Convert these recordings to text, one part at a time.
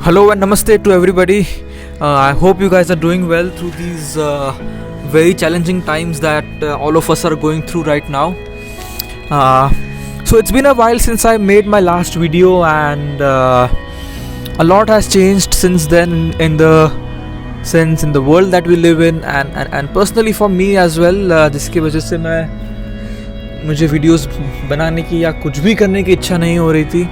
Hello and namaste to everybody. I hope you guys are doing well through these very challenging times that all of us are going through right now. So it's been a while since I made my last video, and a lot has changed since then in the world that we live in, and personally for me as well. जिसकी वजह से मुझे videos बनाने की या कुछ भी करने की इच्छा नहीं हो रही थी.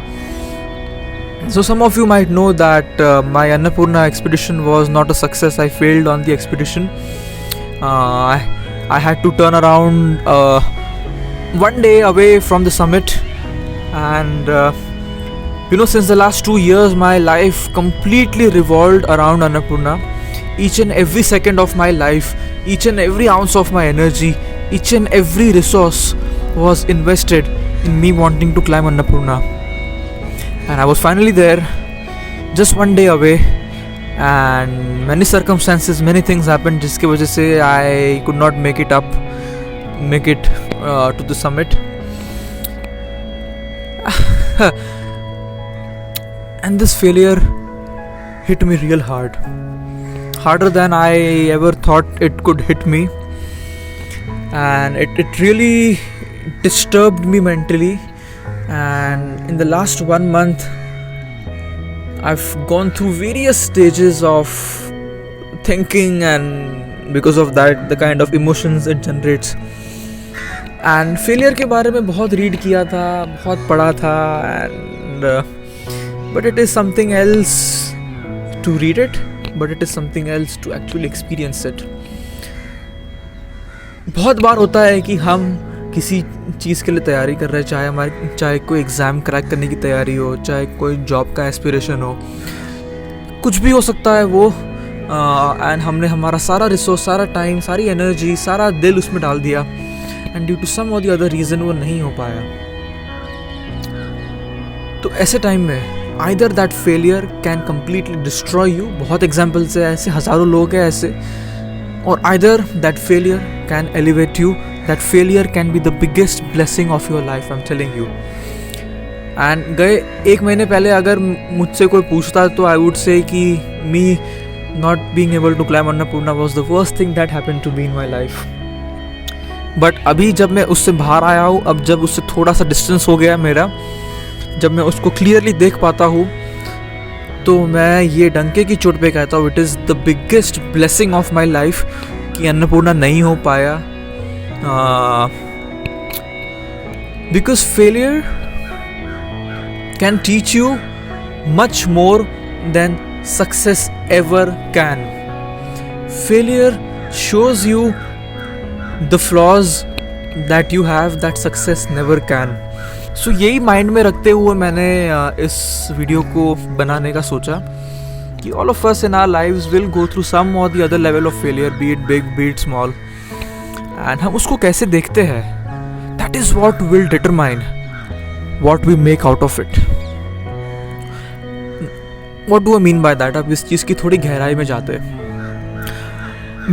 So some of you might know that my Annapurna expedition was not a success. I failed on the expedition. I had to turn around one day away from the summit, and since the last 2 years my life completely revolved around Annapurna. Each and every second of my life, each and every ounce of my energy, each and every resource was invested in me wanting to climb Annapurna. And I was finally there, just one day away, and many circumstances, many things happened जिसकी वजह से I could not make it to the summit. And this failure hit me real hard, harder than I ever thought it could hit me, and it really disturbed me mentally. And in the last 1 month I've gone through various stages of thinking, and because of that the kind of emotions it generates. And failure के बारे में बहुत read किया था, बहुत पढ़ा था, and but it is something else to read it, but it is something else to actually experience it. बहुत बार होता है कि हम किसी चीज़ के लिए तैयारी कर रहे हैं, चाहे कोई एग्ज़ाम क्रैक करने की तैयारी हो, चाहे कोई जॉब का एस्पिरेशन हो, कुछ भी हो सकता है वो, एंड हमने हमारा सारा रिसोर्स, सारा टाइम, सारी एनर्जी, सारा दिल उसमें डाल दिया, एंड ड्यू टू सम और द अदर रीज़न वो नहीं हो पाया. तो ऐसे टाइम में either that failure can completely destroy you, बहुत एग्जाम्पल्स है ऐसे, हज़ारों लोग हैं ऐसे, और either that failure can elevate you. That failure can be the biggest blessing of your life, I'm telling you. And गए 1 महीने पहले अगर मुझसे कोई पूछता तो I would say कि me not being able to climb Annapurna was the worst thing that happened to me in my life. But अभी जब मैं उससे बाहर आया हूँ, अब जब उससे थोड़ा सा डिस्टेंस हो गया मेरा, जब मैं उसको क्लियरली देख पाता हूँ, तो मैं ये डंके की चोट पे कहता हूँ, it is the biggest blessing of my life कि अन्नपूर्णा नहीं हो पाया. Because failure can teach you much more than success ever can. Failure shows you the flaws that you have that success never can. So यही mind में रखते हुए मैंने इस वीडियो को बनाने का सोचा कि all of us in our lives will go through some or the other level of failure, be it big, be it small. And हम उसको कैसे देखते हैं, that is what will determine what we make out of it. What do I mean by that? अब इस चीज़ की थोड़ी गहराई में जाते हैं.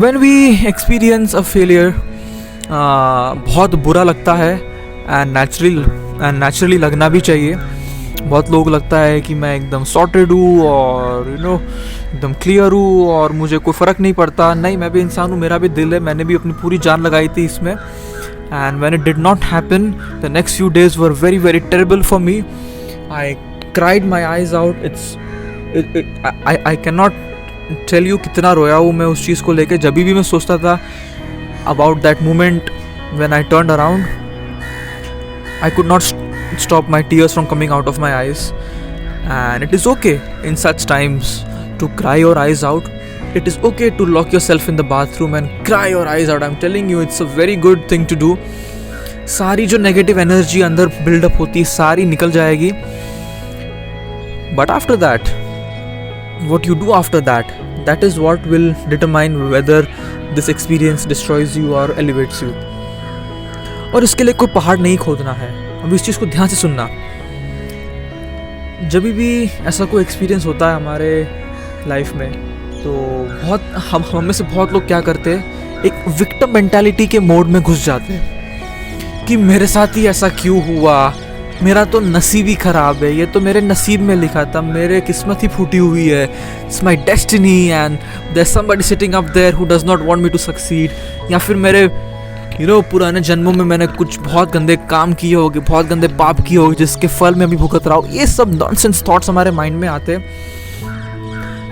When we experience a failure, बहुत बुरा लगता है, एंड नेचुरली लगना भी चाहिए. बहुत लोग लगता है कि मैं एकदम सॉर्टेड हूँ और एकदम क्लियर हूँ और मुझे कोई फ़र्क नहीं पड़ता. नहीं, मैं भी इंसान हूँ, मेरा भी दिल है, मैंने भी अपनी पूरी जान लगाई थी इसमें. And when it did not happen, the next few days were very very terrible for me. I cried my eyes out. I can not tell you कितना रोया हूँ मैं उस चीज़ को लेकर. जब भी मैं सोचता था about that moment when I turned around, I could not stop my tears from coming out of my eyes. And it is okay in such times to cry your eyes out. It is okay to lock yourself in the bathroom and cry your eyes out. I'm telling you, it's a very good thing to do. सारी जो negative energy अंदर buildup होती है सारी निकल जाएगी. But after that, what you do after that, that is what will determine whether this experience destroys you or elevates you. और इसके लिए कोई पहाड़ नहीं खोदना है. अब इस चीज़ को ध्यान से सुनना. जब भी ऐसा कोई एक्सपीरियंस होता है हमारे लाइफ में, तो हम में से बहुत लोग क्या करते हैं, एक विक्टिम मेंटालिटी के मोड में घुस जाते हैं कि मेरे साथ ही ऐसा क्यों हुआ, मेरा तो नसीब ही ख़राब है, ये तो मेरे नसीब में लिखा था, मेरे किस्मत ही फूटी हुई है, it's my destiny and there somebody sitting up there who does not want me to succeed. या फिर मेरे पुराने जन्मों में मैंने कुछ बहुत गंदे काम किए होंगे, बहुत गंदे पाप किए होंगे जिसके फल में अभी भुगत रहा हूँ। ये सब नॉनसेंस थॉट्स हमारे माइंड में आते हैं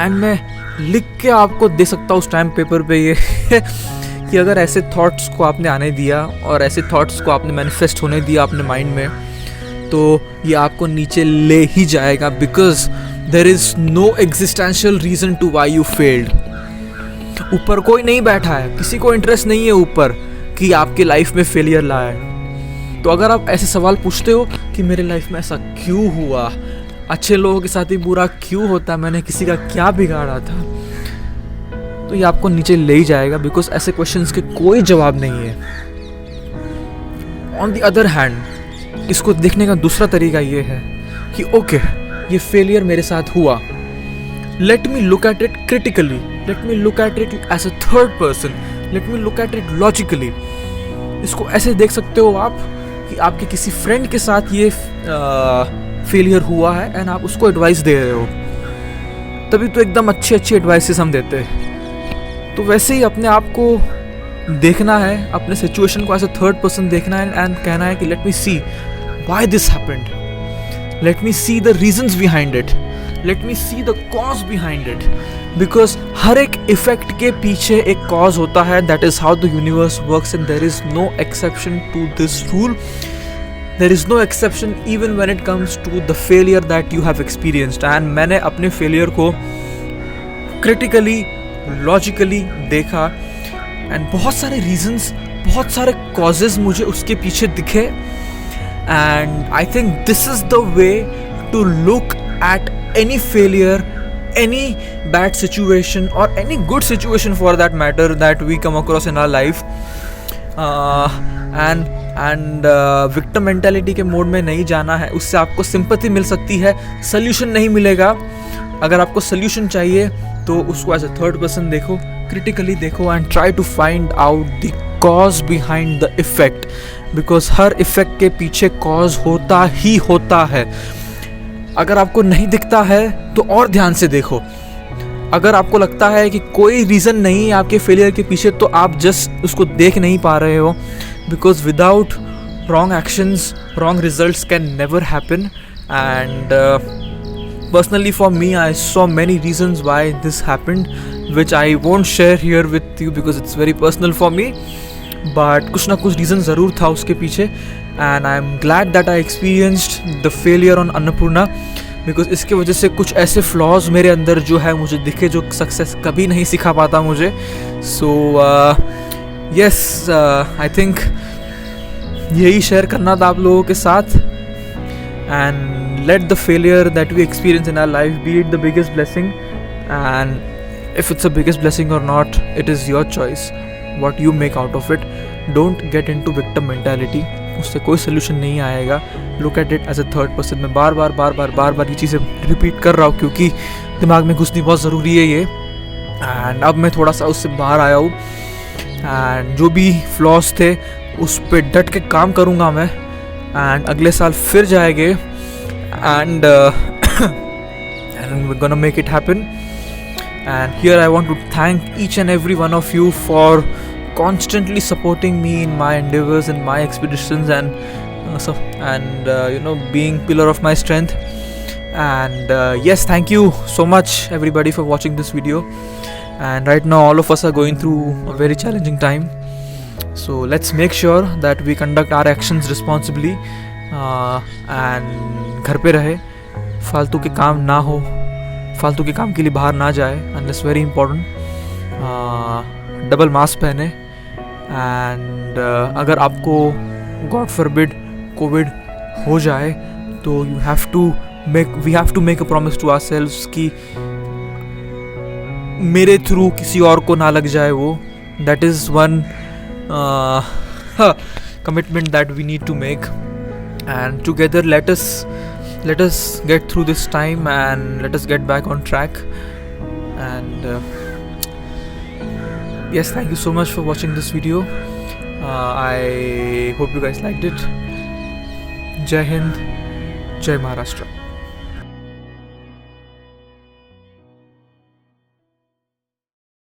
एंड मैं लिख के आपको दे सकता हूँ उस टाइम पेपर पे ये कि अगर ऐसे थॉट्स को आपने आने दिया और ऐसे थॉट्स को आपने मैनिफेस्ट होने दिया अपने माइंड में, तो ये आपको नीचे ले ही जाएगा, because there is no existential reason to why you failed. ऊपर कोई नहीं बैठा है, किसी को इंटरेस्ट नहीं है ऊपर कि आपके लाइफ में फेलियर लाया है। तो अगर आप ऐसे सवाल पूछते हो कि मेरे लाइफ में ऐसा क्यों हुआ, अच्छे लोगों के साथ ही बुरा क्यों होता, मैंने किसी का क्या बिगाड़ा था, तो ये आपको नीचे ले ही जाएगा, बिकॉज ऐसे क्वेश्चंस के कोई जवाब नहीं है। ऑन द अदर हैंड इसको देखने का दूसरा तरीका ये है कि ओके, ये फेलियर मेरे साथ हुआ, let me look at it critically, let me look at it as a third person, let me look at it logically. इसको ऐसे देख सकते हो आप कि आपके किसी फ्रेंड के साथ ये फेलियर हुआ है एंड आप उसको एडवाइस दे रहे हो, तभी तो एकदम अच्छी अच्छी एडवाइसेस हम देते हैं। तो वैसे ही अपने आप को देखना है, अपने सिचुएशन को एज अ थर्ड पर्सन देखना है एंड कहना है कि let me see why this happened, let me see the reasons behind it, let me see the cause behind it, because हर एक इफेक्ट के पीछे एक कॉज होता है। That is how the universe works and there is no exception to this rule, there is no exception even when it comes to the failure that you have experienced. And मैंने अपने failure को critically, logically देखा and बहुत सारे reasons, बहुत सारे causes मुझे उसके पीछे दिखे and I think this is the way to look at any failure, any bad situation or any good situation for that matter that we come across in our life, and victim mentality के mode में नहीं जाना है। उससे आपको sympathy मिल सकती है, solution नहीं मिलेगा। अगर आपको solution चाहिए तो उसको as a third person देखो, critically देखो and try to find out the cause behind the effect, because her effect के पीछे cause होता ही होता है। अगर आपको नहीं दिखता है तो और ध्यान से देखो। अगर आपको लगता है कि कोई रीज़न नहीं है आपके फेलियर के पीछे, तो आप जस्ट उसको देख नहीं पा रहे हो, because without wrong actions wrong results can never happen. And personally for me I saw many reasons why this happened, which I won't share here with you because it's very personal for me, but कुछ ना कुछ reason ज़रूर था उसके पीछे। And I am glad that I experienced the failure on Annapurna, because इसके वजह से कुछ ऐसे फ्लॉज मेरे अंदर जो है मुझे दिखे, जो सक्सेस कभी नहीं सिखा पाता मुझे। सो यस, आई थिंक यही शेयर करना था आप लोगों के साथ। And let the failure that we experience in our life be it the biggest blessing, and if it's a biggest blessing और not, it is your choice what you make out of it. Don't get into victim mentality, उससे कोई solution नहीं आएगा। Look at it as a third person। मैं बार बार ये चीज़ें repeat कर रहा हूँ क्योंकि दिमाग में घुसनी बहुत ज़रूरी है ये। एंड अब मैं थोड़ा सा उससे बाहर आया हूँ एंड जो भी फ्लॉज थे उस पर डट के काम करूँगा मैं, एंड अगले साल फिर जाएंगे and we're gonna make it happen. And here I want to thank each and every one of you for constantly supporting me in my endeavors and my expeditions and being pillar of my strength. And yes, thank you so much everybody for watching this video. And right now all of us are going through a very challenging time, so let's make sure that we conduct our actions responsibly and घर पे रहे, फालतू के काम ना हो, फालतू के काम के लिए बाहर ना जाए unless very important, double mask पहने। एंड अगर आपको गॉड फॉरबिड कोविड हो जाए तो we have to make a promise to ourselves कि मेरे थ्रू किसी और को ना लग जाए वो। That is one commitment that we need to make, and together let us get through this time and let us get back on track. And yes, thank you so much for watching this video. I hope you guys liked it. जय हिंद, जय महाराष्ट्र।